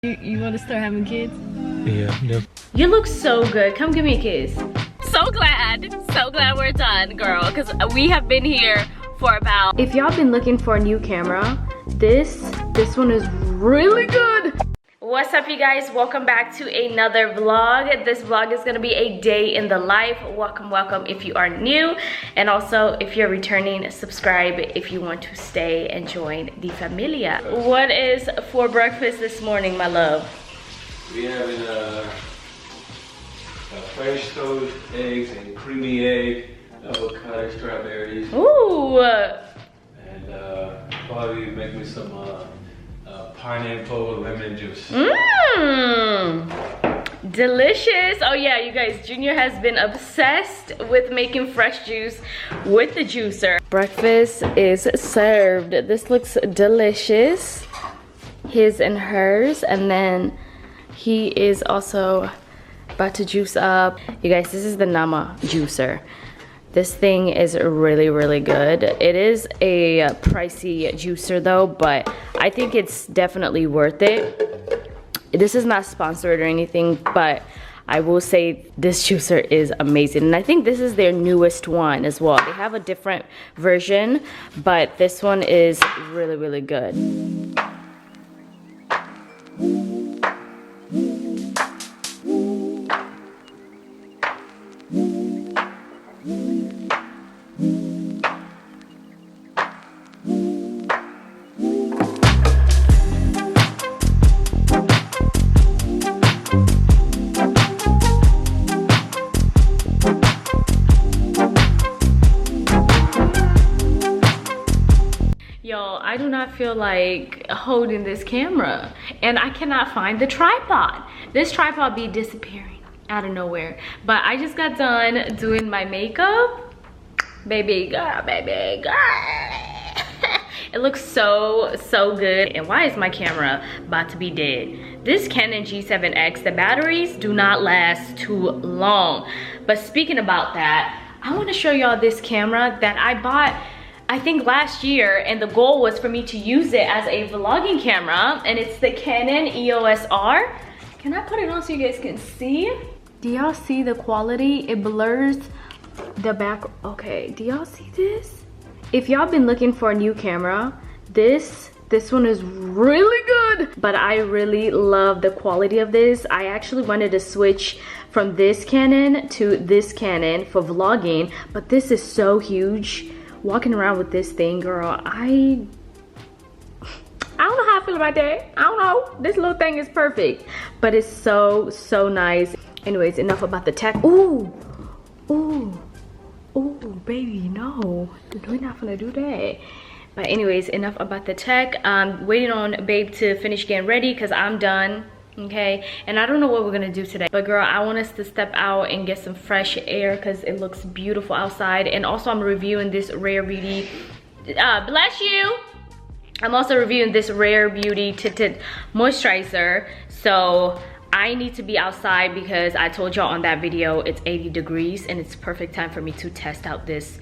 You want to start having kids? Yeah. You look so good. Come give me a kiss. So glad we're done, girl, because we have been here for about... If y'all been looking for a new camera, this one is really good. What's up, you guys? Welcome back to another vlog. This vlog is gonna be a day in the life. Welcome if you are new, and also if you're returning, subscribe if you want to stay and join the familia. What is for breakfast this morning, my love? We having French toast, eggs, and creamy egg, avocado, strawberries. Ooh. And probably make me some pineapple lemon juice. Mmm. Delicious. Oh yeah, you guys, Junior has been obsessed with making fresh juice with the juicer. Breakfast is served. This looks delicious. His and hers, and then he is also about to juice up. You guys, this is the Nama juicer. This thing is really good. It is a pricey juicer though, but I think it's definitely worth it. This is not sponsored or anything, but I will say this juicer is amazing. And I think this is their newest one as well. They have a different version, but this one is really good. I do not feel like holding this camera, and I cannot find the tripod. This tripod be disappearing out of nowhere. But I just got done doing my makeup. Baby girl. It looks so good. And why is my camera about to be dead? This Canon G7X, the batteries do not last too long. But speaking about that, I want to show y'all this camera that I bought I think last year, and the goal was for me to use it as a vlogging camera, and it's the Canon EOS R. Can I put it on so you guys can see? Do y'all see the quality? It blurs the back. Okay, do y'all see this? If y'all been looking for a new camera, this one is really good, but I really love the quality of this. I actually wanted to switch from this Canon to this Canon for vlogging, but this is so huge. Walking around with this thing, girl, I don't know how I feel about that. I don't know. This little thing is perfect, but it's so nice. Anyways, enough about the tech. Ooh, baby, no, we're not gonna do that. But anyways, enough about the tech. Waiting on babe to finish getting ready because I'm done. Okay, and I don't know what we're gonna do today, but girl, I want us to step out and get some fresh air because it looks beautiful outside. And also I'm reviewing this Rare Beauty, bless you, I'm also reviewing this Rare Beauty tinted moisturizer. So I need to be outside because I told y'all on that video it's 80 degrees and it's perfect time for me to test out this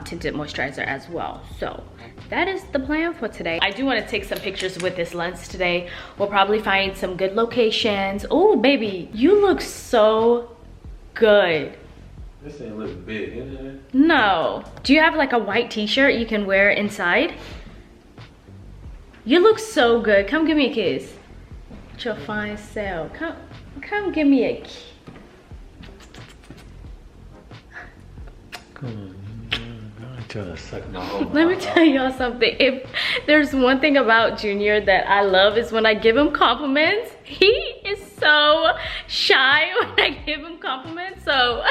tinted moisturizer as well. So that is the plan for today. I do want to take some pictures with this lens today. We'll probably find some good locations. Oh baby, you look so good. This ain't look big, isn't it? No. Do you have like a white t-shirt you can wear inside? You look so good. Come give me a kiss. It's your fine self. Come give me a kiss. Come on. To suck my whole Let me tell y'all something. If there's one thing about Junior that I love is when I give him compliments. He is so shy when I give him compliments, so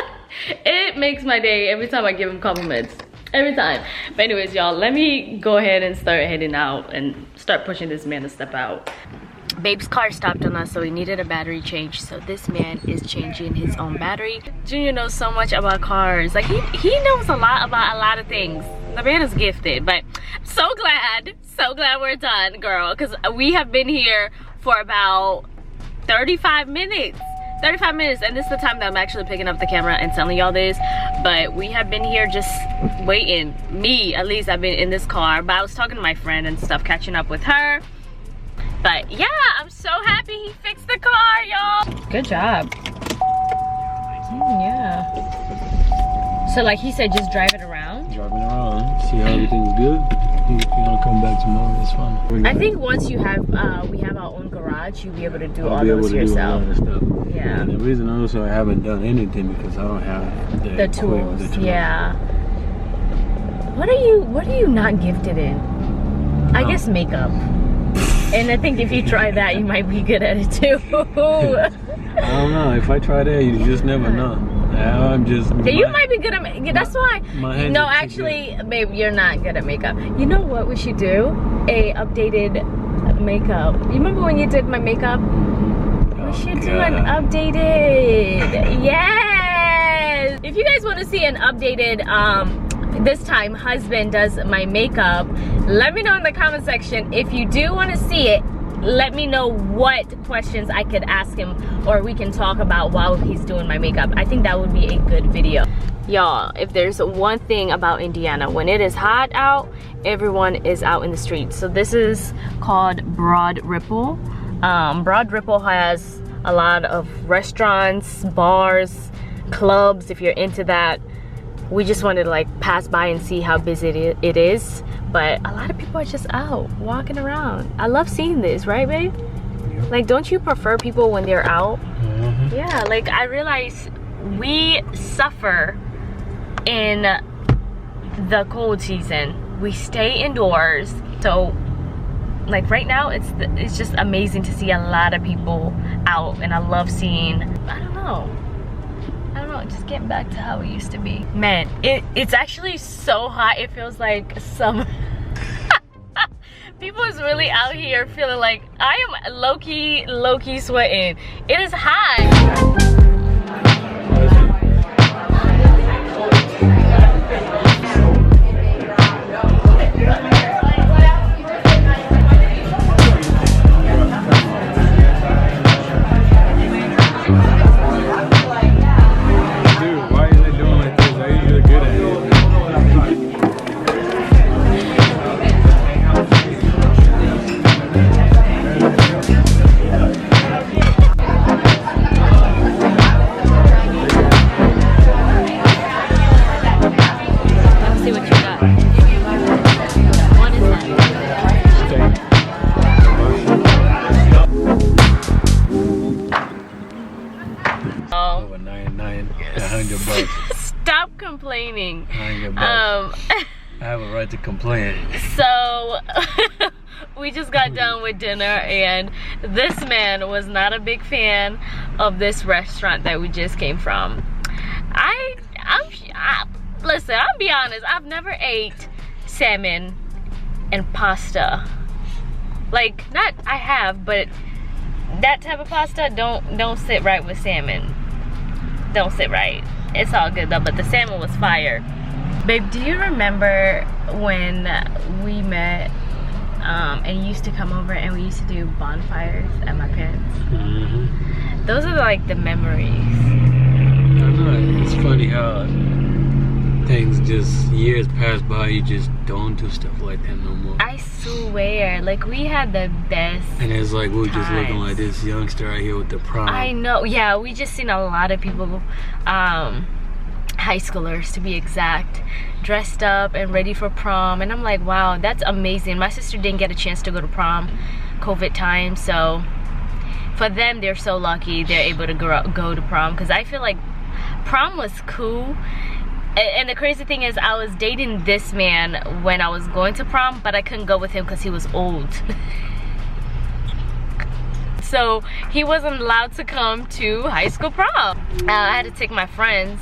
it makes my day every time I give him compliments. Every time. But anyways, y'all, let me go ahead and start heading out and start pushing this man to step out. Babe's car stopped on us, so we needed a battery change, so this man is changing his own battery. Junior knows so much about cars. Like he knows a lot about a lot of things. The man is gifted. But I'm so glad we're done, girl, because we have been here for about 35 minutes. 35 minutes, and this is the time that I'm actually picking up the camera and telling y'all this. But we have been here just waiting. Me, at least, I've been in this car, but I was talking to my friend and stuff, catching up with her. But yeah, I'm so happy he fixed the car, y'all. Good job. Yeah. So like he said, just drive it around? Driving around, see how everything's good. If you want to come back tomorrow, it's fine. I think once you have, we have our own garage, you'll be able to do all those yourself. Yeah. And the reason also I haven't done anything because I don't have the tools. Yeah. What are you not gifted in? I guess makeup. And I think if you try that, you might be good at it too. I don't know. If I try that, you just never know. I'm just. You might be good at makeup. That's why. No, actually, babe, you're not good at makeup. You know what we should do? A updated makeup. You remember when you did my makeup? We should do an updated. Yes. If you guys want to see an updated, this time husband does my makeup, let me know in the comment section. If you do want to see it, let me know what questions I could ask him or we can talk about while he's doing my makeup. I think that would be a good video. Y'all, if there's one thing about Indiana, when it is hot out, everyone is out in the streets. So this is called Broad Ripple. Broad Ripple has a lot of restaurants, bars, clubs, if you're into that. We just wanted to like pass by and see how busy it is. But a lot of people are just out walking around. I love seeing this, right, babe? Yep. Like, don't you prefer people when they're out? Mm-hmm. Yeah, like I realize we suffer in the cold season. We stay indoors. So like right now, it's just amazing to see a lot of people out, and I love seeing, I don't know, just getting back to how it used to be. Man, it's actually so hot, it feels like summer. People is really out here feeling like I am low-key sweating. It is hot. Stop complaining. I have a right to complain. So we just got done with dinner, and this man was not a big fan of this restaurant that we just came from. Listen, I'll be honest, I've never ate salmon and pasta. Like, not I have, but that type of pasta don't sit right with salmon. Don't sit right. It's all good though, but the salmon was fire. Babe, do you remember when we met and you used to come over and we used to do bonfires at my parents'? Mm-hmm. Those are like the memories. I know, it's funny how things just, years pass by, you just don't do stuff like that no more. I swear, like we had the best And it's like we were just times. looking like this youngster right here with the prom. I know, yeah, we just seen a lot of people, high schoolers to be exact, dressed up and ready for prom, and I'm like, wow, that's amazing. My sister didn't get a chance to go to prom, COVID time, so for them, they're so lucky they're able to go to prom, because I feel like prom was cool. And the crazy thing is, I was dating this man when I was going to prom, but I couldn't go with him because he was old. So he wasn't allowed to come to high school prom. I had to take my friends,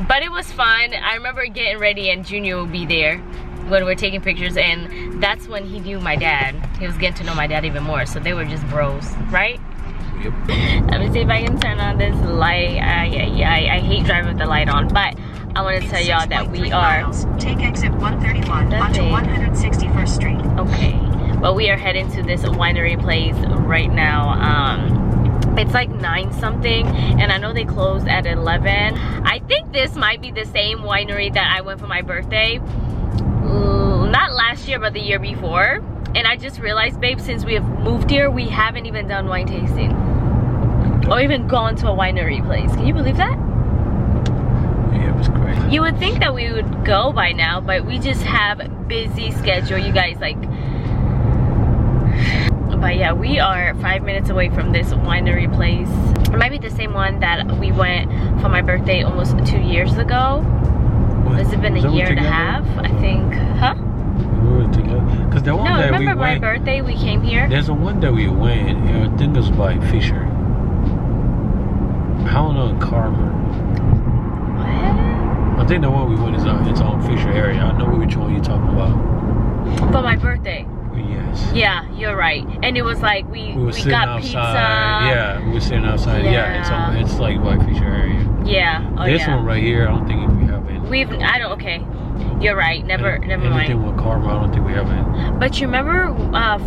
but it was fun. I remember getting ready and Junior would be there when we were taking pictures, and that's when he knew my dad. He was getting to know my dad even more, so they were just bros, right? Yep. Let me see if I can turn on this light. I hate driving with the light on, but I want to tell y'all that we are. Take exit 131 onto 161st Street. Okay, well, we are heading to this winery place right now. It's like 9 something, and I know they closed at 11. I think this might be the same winery that I went for my birthday. Not last year, but the year before. And I just realized, babe, since we have moved here, we haven't even done wine tasting. Or even gone to a winery place. Can you believe that? Yeah, it was crazy. You would think that we would go by now, but we just have a busy schedule, you guys, like. But yeah, we are 5 minutes away from this winery place. It might be the same one that we went for my birthday almost 2 years ago. Has it been a year and a half? I think. Huh? We were together. Cause the one that remember we my went, birthday? We came here. There's a one that we went. I think it was by Fisher. I don't know in Carmer. What? I think the one we went is it's on Fisher area. I know which one you're talking about. For my birthday. Yes. Yeah, you're right. And it was like we were sitting got outside. pizza. Yeah, we were sitting outside. Yeah, it's like by Fisher area. Yeah. Oh, this yeah. one right here, I don't think we have it. Okay. You're right. Never mind. Anything with Carmer, I don't think we have it. But you remember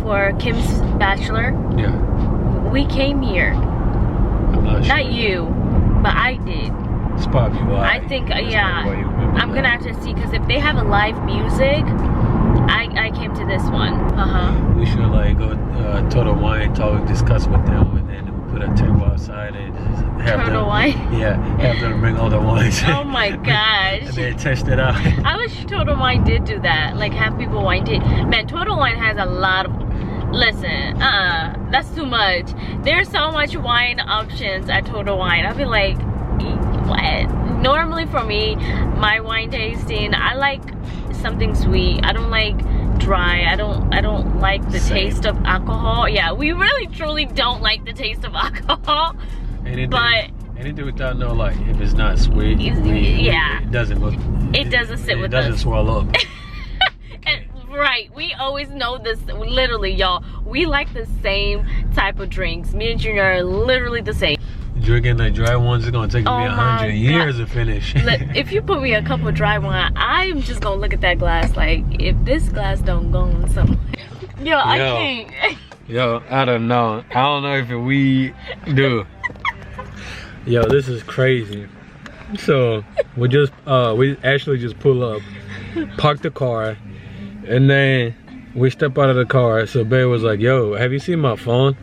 for Kim's bachelor? Yeah. We came here. I'm not sure. Not you, but I did. It's probably why. I think, yeah. I'm gonna have to see, because if they have a live music, I came to this one. We should like go Total Wine, talk, discuss with them, and then we put a table outside and just have Total them. Wine? Yeah, have them bring all the wines. Oh my gosh. And then test it out. I wish Total Wine did do that. Like have people wine taste. Man, Total Wine has a lot of. Listen, that's too much. There's so much wine options at Total Wine. I feel like, what? Normally for me, my wine tasting, I like something sweet. I don't like dry. I don't like the taste of alcohol. Yeah, we really truly don't like the taste of alcohol. Anything without no, like, if it's not sweet, yeah, it doesn't look. It doesn't sit with us. It doesn't swell up. Right, we always know this. Literally, y'all, we like the same type of drinks. Me and Junior are literally the same. Drinking the dry ones is gonna take me 100 years to finish. Look, if you put me a cup of dry wine, I'm just gonna look at that glass like, if this glass don't go on somewhere. Yo, I can't. Yo, I don't know. I don't know if we do. Yo, this is crazy. So we actually just pull up, park the car, and then we step out of the car. So Babe was like, yo, have you seen my phone?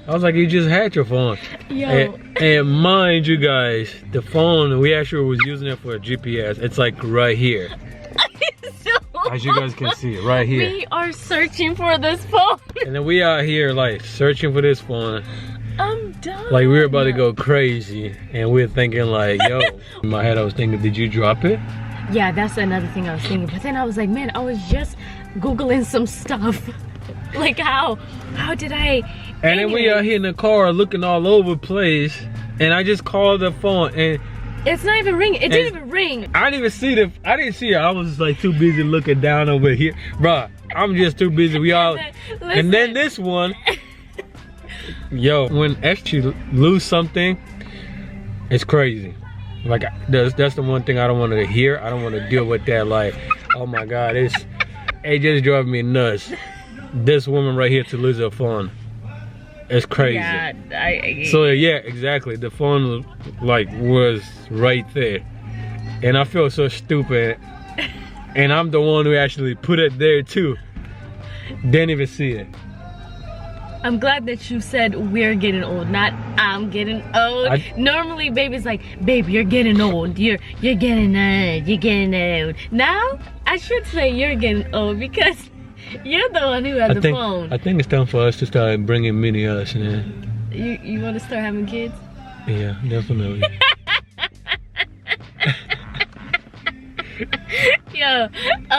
I was like, you just had your phone. Yo. And mind you guys, the phone, we actually was using it for a GPS. It's like right here. As you guys can see, right here. We are searching for this phone. And then we out here like searching for this phone. I'm done. Like we were about to go crazy. And we were thinking like, yo. In my head I was thinking, did you drop it? Yeah, that's another thing I was thinking. But then I was like, man, I was just Googling some stuff. Like how did I? And then we out here in the car looking all over the place, and I just called the phone, and it's not even ringing. It didn't even ring. I didn't even see it. I was like too busy looking down over here, bruh. I'm just too busy. We all. Listen. And then this one, yo, when Esther lose something, it's crazy. Like that's the one thing I don't want to hear. I don't want to deal with that. Like, oh my God, it just drove me nuts. This woman right here to lose her phone. It's crazy. Yeah, so yeah, exactly. The phone was right there, and I feel so stupid. And I'm the one who actually put it there too. Didn't even see it. I'm glad that you said we're getting old, not I'm getting old. Normally, baby's like, babe, you're getting old. You're getting old. You're getting old. Now I should say you're getting old because you're the one who had the phone. I think it's time for us to start bringing mini us, man. You want to start having kids? Yeah, definitely. Yo,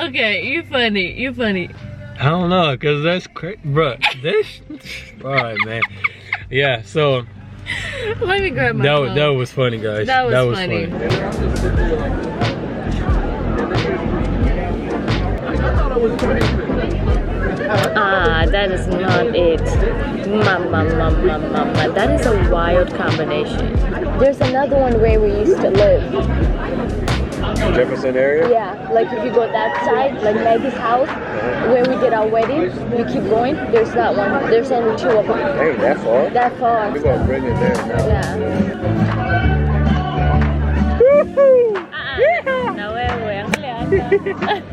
okay, you funny. I don't know, cause that's crazy, bro. All right, man. Yeah, so. Let me grab my phone. That was funny, guys. That was funny. That is not it. Mama. That is a wild combination. There's another one where we used to live. Jefferson area? Yeah, like if you go that side, like Maggie's house, where we did our wedding, you keep going, there's that one. There's only 2 of them. Hey, that far? That far. We're gonna bring it there now. Yeah. No way,